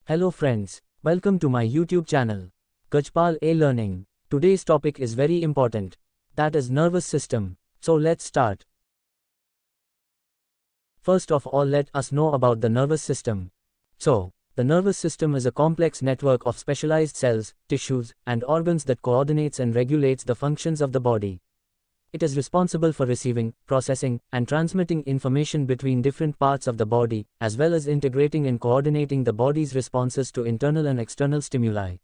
Hello friends, welcome to my YouTube channel, Gajpal A Learning. Today's topic is very important, that is nervous system. So let's start. First of all, let us know about the nervous system. So, the nervous system is a complex network of specialized cells, tissues, and organs that coordinates and regulates the functions of the body. It is responsible for receiving, processing, and transmitting information between different parts of the body, as well as integrating and coordinating the body's responses to internal and external stimuli.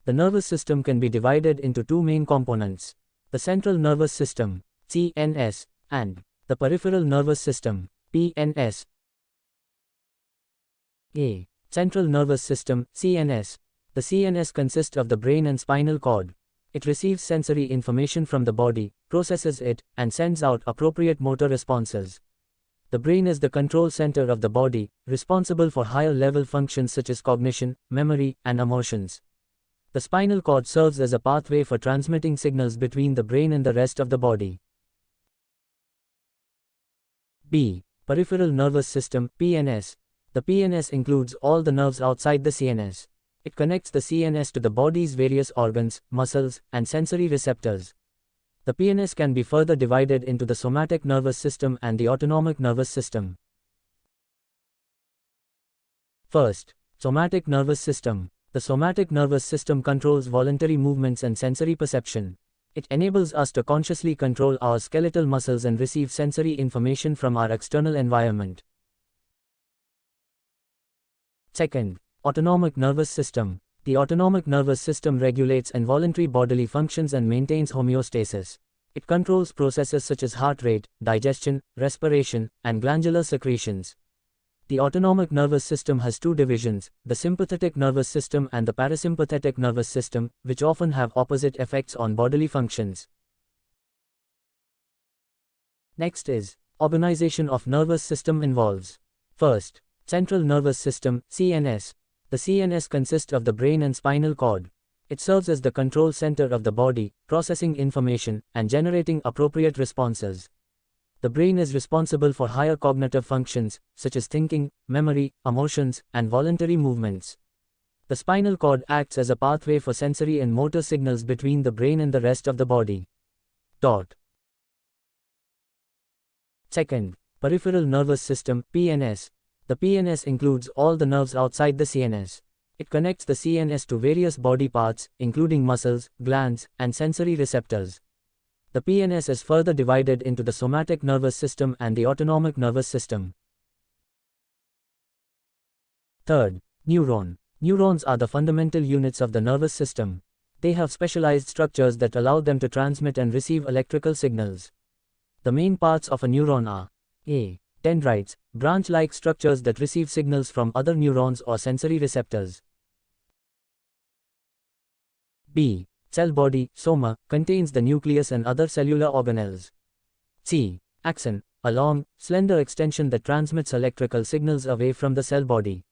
The nervous system can be divided into two main components: the central nervous system, CNS, and the peripheral nervous system, PNS. A. Central nervous system, CNS. The CNS consists of the brain and spinal cord. It receives sensory information from the body, processes it, and sends out appropriate motor responses. The brain is the control center of the body, responsible for higher-level functions such as cognition, memory, and emotions. The spinal cord serves as a pathway for transmitting signals between the brain and the rest of the body. B. Peripheral nervous system, PNS. The PNS includes all the nerves outside the CNS. It connects the CNS to the body's various organs, muscles, and sensory receptors. The PNS can be further divided into the somatic nervous system and the autonomic nervous system. First, somatic nervous system. The somatic nervous system controls voluntary movements and sensory perception. It enables us to consciously control our skeletal muscles and receive sensory information from our external environment. Second, autonomic nervous system. The autonomic nervous system regulates involuntary bodily functions and maintains homeostasis. It controls processes such as heart rate, digestion, respiration, and glandular secretions. The autonomic nervous system has two divisions, the sympathetic nervous system and the parasympathetic nervous system, which often have opposite effects on bodily functions. Next is, organization of nervous system involves. First, central nervous system, CNS. The CNS consists of the brain and spinal cord. It serves as the control center of the body, processing information, and generating appropriate responses. The brain is responsible for higher cognitive functions, such as thinking, memory, emotions, and voluntary movements. The spinal cord acts as a pathway for sensory and motor signals between the brain and the rest of the body. Second, peripheral nervous system, PNS. The PNS includes all the nerves outside the CNS. It connects the CNS to various body parts, including muscles, glands, and sensory receptors. The PNS is further divided into the somatic nervous system and the autonomic nervous system. Third, neuron. Neurons are the fundamental units of the nervous system. They have specialized structures that allow them to transmit and receive electrical signals. The main parts of a neuron are: A. Dendrites, branch-like structures that receive signals from other neurons or sensory receptors. B. Cell body, soma, contains the nucleus and other cellular organelles. C. Axon, a long, slender extension that transmits electrical signals away from the cell body.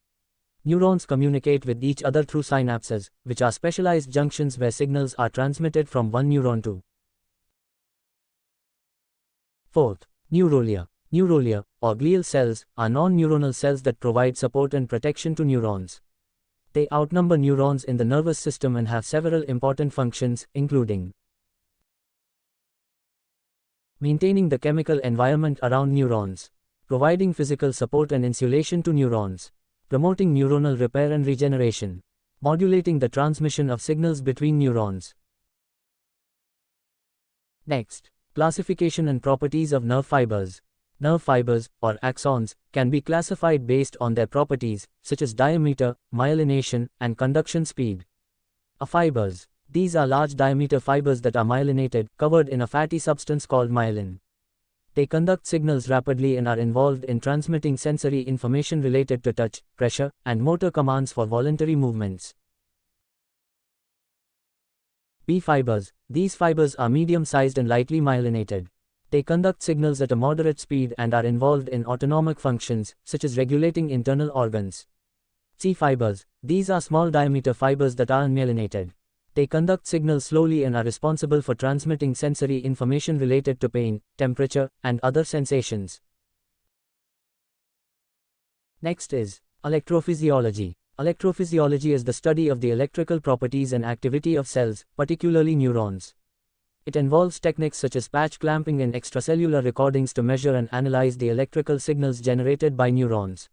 Neurons communicate with each other through synapses, which are specialized junctions where signals are transmitted from one neuron to. Fourth, neurolia. Neurolia, or glial cells, are non-neuronal cells that provide support and protection to neurons. They outnumber neurons in the nervous system and have several important functions, including maintaining the chemical environment around neurons, providing physical support and insulation to neurons, promoting neuronal repair and regeneration, modulating the transmission of signals between neurons. Next, classification and properties of nerve fibers. Nerve fibers, or axons, can be classified based on their properties, such as diameter, myelination, and conduction speed. Fibers. These are large diameter fibers that are myelinated, covered in a fatty substance called myelin. They conduct signals rapidly and are involved in transmitting sensory information related to touch, pressure, and motor commands for voluntary movements. B fibers. These fibers are medium-sized and lightly myelinated. They conduct signals at a moderate speed and are involved in autonomic functions, such as regulating internal organs. C fibers. These are small diameter fibers that are unmyelinated. They conduct signals slowly and are responsible for transmitting sensory information related to pain, temperature, and other sensations. Next is electrophysiology. Electrophysiology is the study of the electrical properties and activity of cells, particularly neurons. It involves techniques such as patch clamping and extracellular recordings to measure and analyze the electrical signals generated by neurons.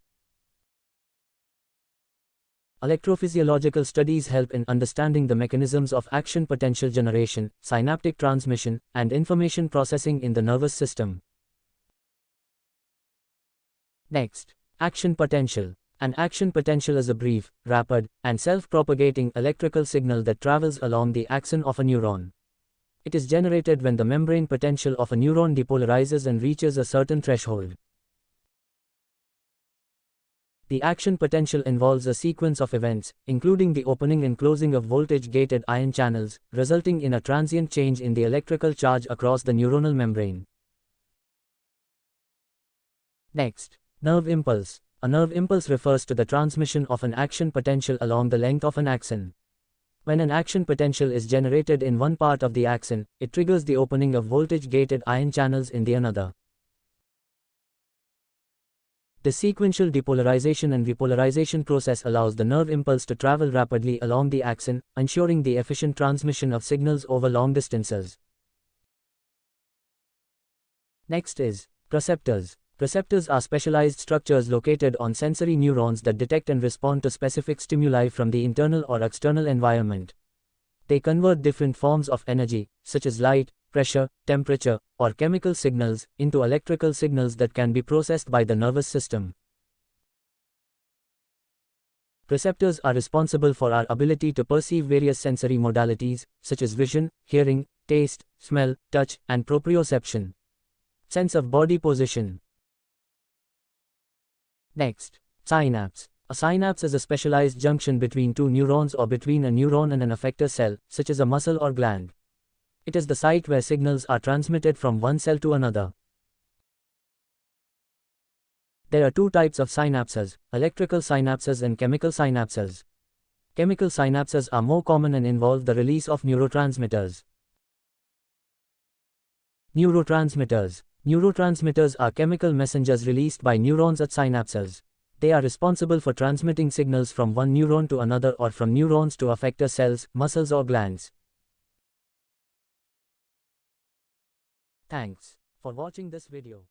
Electrophysiological studies help in understanding the mechanisms of action potential generation, synaptic transmission, and information processing in the nervous system. Next, action potential. An action potential is a brief, rapid, and self-propagating electrical signal that travels along the axon of a neuron. It is generated when the membrane potential of a neuron depolarizes and reaches a certain threshold. The action potential involves a sequence of events, including the opening and closing of voltage-gated ion channels, resulting in a transient change in the electrical charge across the neuronal membrane. Next, nerve impulse. A nerve impulse refers to the transmission of an action potential along the length of an axon. When an action potential is generated in one part of the axon, it triggers the opening of voltage-gated ion channels in the another. The sequential depolarization and repolarization process allows the nerve impulse to travel rapidly along the axon, ensuring the efficient transmission of signals over long distances. Next is receptors. Receptors are specialized structures located on sensory neurons that detect and respond to specific stimuli from the internal or external environment. They convert different forms of energy, such as light, pressure, temperature, or chemical signals, into electrical signals that can be processed by the nervous system. Receptors are responsible for our ability to perceive various sensory modalities, such as vision, hearing, taste, smell, touch, and proprioception. Sense of body position. Next, synapse. A synapse is a specialized junction between two neurons or between a neuron and an effector cell, such as a muscle or gland. It is the site where signals are transmitted from one cell to another. There are two types of synapses, electrical synapses and chemical synapses. Chemical synapses are more common and involve the release of neurotransmitters. Neurotransmitters. Neurotransmitters are chemical messengers released by neurons at synapses. They are responsible for transmitting signals from one neuron to another or from neurons to effector cells, muscles or glands. Thanks for watching this video.